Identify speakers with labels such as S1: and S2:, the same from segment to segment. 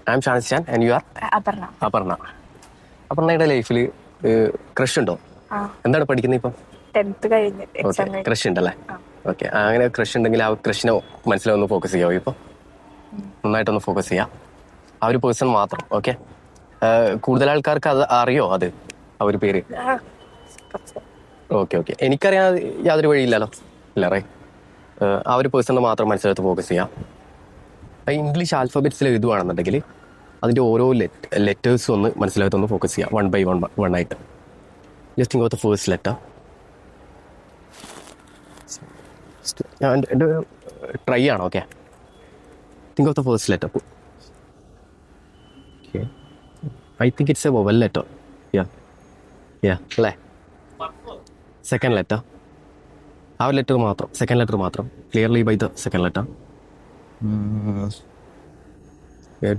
S1: I am ഷാൻസിയാൻ and you are Aparna. അപർണയുടെ ലൈഫിൽ ക്രഷ് ഉണ്ടോ? എന്താണ് പഠിക്കുന്നത് ഇപ്പം? ക്രഷ് ഉണ്ടല്ലേ? ഓക്കെ. അങ്ങനെ ക്രഷ് ഉണ്ടെങ്കിൽ ആ ക്രഷിനെ മനസ്സിലൊന്ന് ഫോക്കസ് ചെയ്യാവോ? ഇപ്പം നന്നായിട്ടൊന്ന് ഫോക്കസ് ചെയ്യാം. ആ ഒരു പേഴ്സൺ മാത്രം. ഓക്കെ. കൂടുതൽ ആൾക്കാർക്ക് അത് അറിയോ? അത് ആ ഒരു പേര്? ഓക്കെ. എനിക്കറിയാൻ യാതൊരു വഴിയില്ലല്ലോ. ഇല്ല റൈറ്റ്. ആ ഒരു പേഴ്സണിനെ മാത്രം മനസ്സിലെടുത്ത് ഫോക്കസ് ചെയ്യാം. ഇംഗ്ലീഷ് ആൽഫബറ്റ്സിൽ എഴുതുവാണെന്നുണ്ടെങ്കിൽ അതിൻ്റെ ഓരോ ലെറ്റേഴ്സും ഒന്ന് മനസ്സിലാകത്തൊന്ന് ഫോക്കസ് ചെയ്യാം. 1 by 1 ആയിട്ട്. Just think of the first letter. ഞാൻ എൻ്റെ ട്രൈ ആണ്. Okay. Think of the first letter. Okay. I think it's a vowel letter. Yeah അല്ലേ? Second letter. ആ ഒരു ലെറ്റർ മാത്രം, സെക്കൻഡ് ലെറ്റർ മാത്രം. Clearly by the second letter.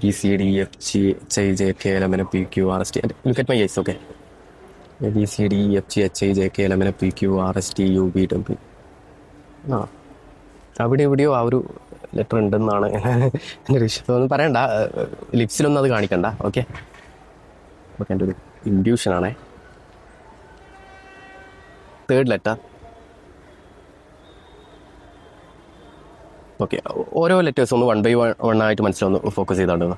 S1: B C D E F G H I J K L M N P Q R S T. Look at my eyes, okay? B C D E F G H I J K L M N P Q R S T U V W. ആ അവിടെ എവിടെയോ ആ ഒരു letter ഉണ്ടെന്നാണ് എൻ്റെ ഒരു വിഷയം. ഒന്നും പറയണ്ട, ലിപ്സിലൊന്നും അത് കാണിക്കണ്ട. ഓക്കെ. ഓക്കെ, എൻ്റെ ഒരു ഇൻഡ്യൂഷനാണേ. Third letter. ഓക്കെ. ഓരോ ലെറ്റേഴ്സ് ഒന്ന് 1 by 1 ആയിട്ട് മനസ്സിലൊന്ന് ഫോക്കസ് ചെയ്തോണ്ട്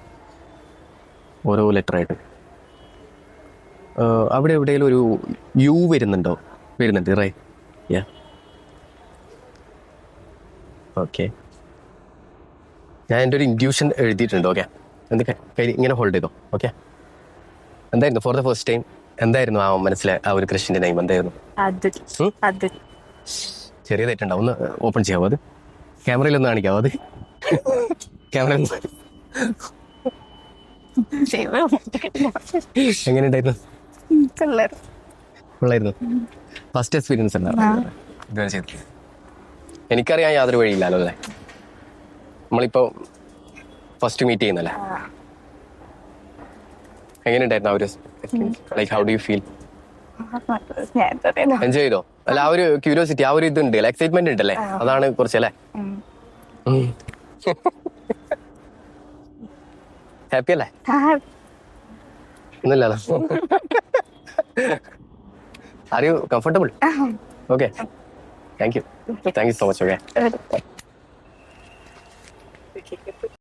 S1: ഓരോ ലെറ്ററായിട്ട്. അവിടെ എവിടെയെങ്കിലും ഒരു യു വരുന്നുണ്ടോ? വരുന്നുണ്ട് റൈ. യാ. ഓക്കെ. ഞാൻ എൻ്റെ ഒരു ഇൻഡ്യൂഷൻ എഴുതിയിട്ടുണ്ട്. ഓക്കെ. എന്തൊക്കെ കയ്യിൽ ഇങ്ങനെ ഹോൾഡ് ചെയ്തോ. ഓക്കെ. എന്തായിരുന്നു ഫോർ ദ ഫസ്റ്റ് ടൈം എന്തായിരുന്നു ആ മനസ്സിലെ ആ ഒരു ക്രഷിൻ്റെ നെയിം എന്തായിരുന്നു? ചെറിയ തെറ്റുണ്ടാവും. ഒന്ന് ഓപ്പൺ ചെയ്യാവോ? അത് ക്യാമറയിലൊന്ന് കാണിക്കാവോ? അത് ക്യാമറ എങ്ങനെയുണ്ടായിരുന്നു? കൊള്ളായിരുന്നു. ഫസ്റ്റ് എക്സ്പീരിയൻസ് ഉണ്ടായിരുന്നു ഇതുവരെ ചെയ്തത്. എനിക്കറിയാൻ യാതൊരു വഴിയില്ലല്ലോ അല്ലേ? നമ്മളിപ്പോൾ ഫസ്റ്റ് മീറ്റ് ചെയ്യുന്നല്ലേ? എങ്ങനെയുണ്ടായിരുന്നു ആ ഒരു like how do you feel? Enjoy ചെയ്തോ? അല്ല, ആ ഒരു ക്യൂരിയോസിറ്റി, ആ ഒരു ഇതുണ്ട്, എക്സൈറ്റ്മെന്റ് ഉണ്ടല്ലേ? അതാണ് കുറച്ചല്ലേ? ഹാപ്പി അല്ലേ? ഒന്നുമില്ലല്ലോ. Are you comfortable? Okay. Thank you so much. Okay.